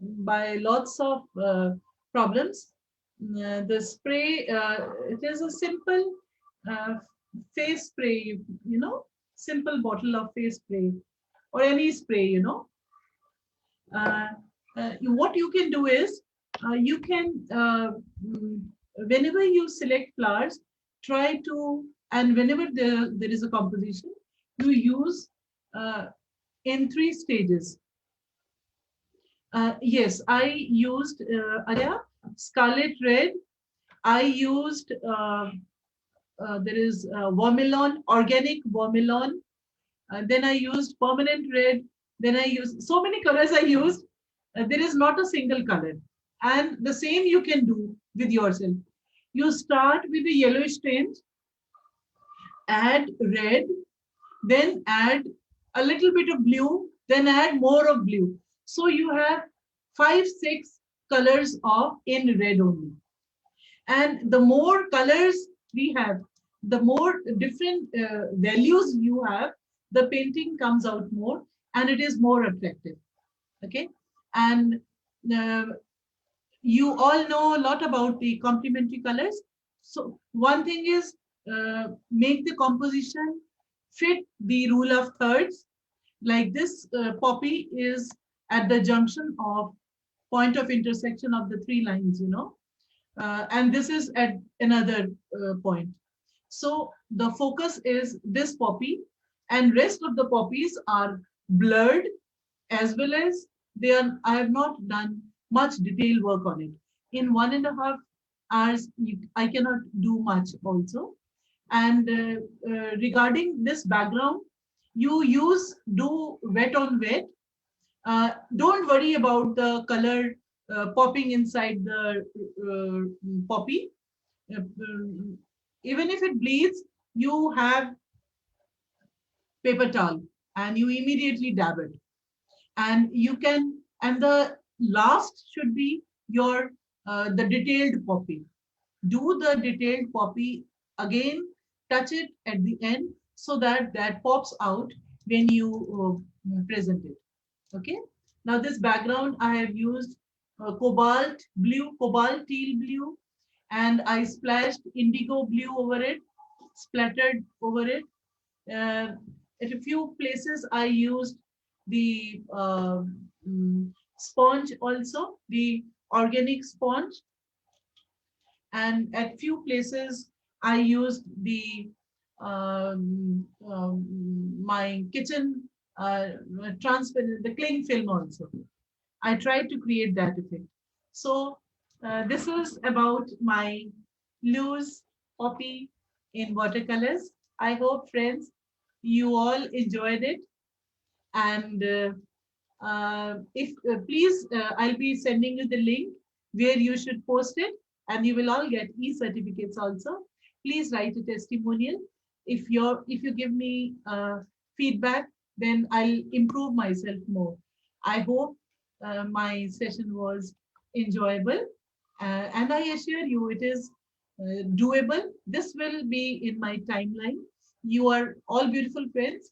by lots of problems, the spray, it is a simple uh, face spray, simple bottle of face spray or any spray, uh, what you can do is you can whenever you select flowers, try to, and whenever there is a composition, you use uh, in 3 stages. Yes, I used Arya, scarlet red. I used there is vermilion, organic vermilion. Then I used permanent red. Then I used so many colors. I used. There is not a single color, and the same you can do with yourself. You start with the yellowish tint, add red, then add a little bit of blue, then add more of blue. So you have 5, 6 colors of in red only. And the more colors we have, the more different values you have, the painting comes out more and it is more attractive. Okay. And uh, you all know a lot about the complementary colors. So one thing is make the composition fit the rule of thirds. Like this poppy is at the junction of point of intersection of the 3 lines, and this is at another point. So the focus is this poppy, and rest of the poppies are blurred, as well as they are. I have not done much detailed work on it. In 1.5 hours, I cannot do much also. And regarding this background, you do wet on wet. Don't worry about the color popping inside the poppy. Uh, Even if it bleeds, you have paper towel and you immediately dab it. And you can, and the last should be your the detailed poppy. Do the detailed poppy again, touch it at the end so that that pops out when you present it. Okay. Now this background I have used cobalt blue, cobalt teal blue, and I splashed indigo blue over it, splattered over it. Uh, at a few places I used the sponge also, the organic sponge, and at few places I used the my kitchen transparent, the cling film also. I tried to create that effect. So this is about my loose poppy in watercolors. I hope, friends, you all enjoyed it. And if please, I'll be sending you the link where you should post it, and you will all get e-certificates also. Please write a testimonial. If you give me feedback, then I'll improve myself more. I hope my session was enjoyable, and I assure you it is doable. This will be in my timeline. You are all beautiful friends.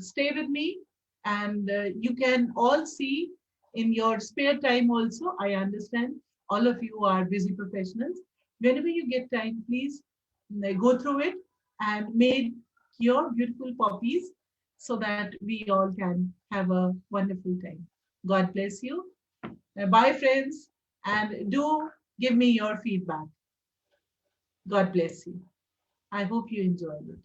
Stay with me, and you can all see in your spare time also. I understand all of you are busy professionals. Whenever you get time, please go through it and make your beautiful poppies so that we all can have a wonderful time. God bless you. Bye, friends, and do give me your feedback. God bless you. I hope you enjoyed it.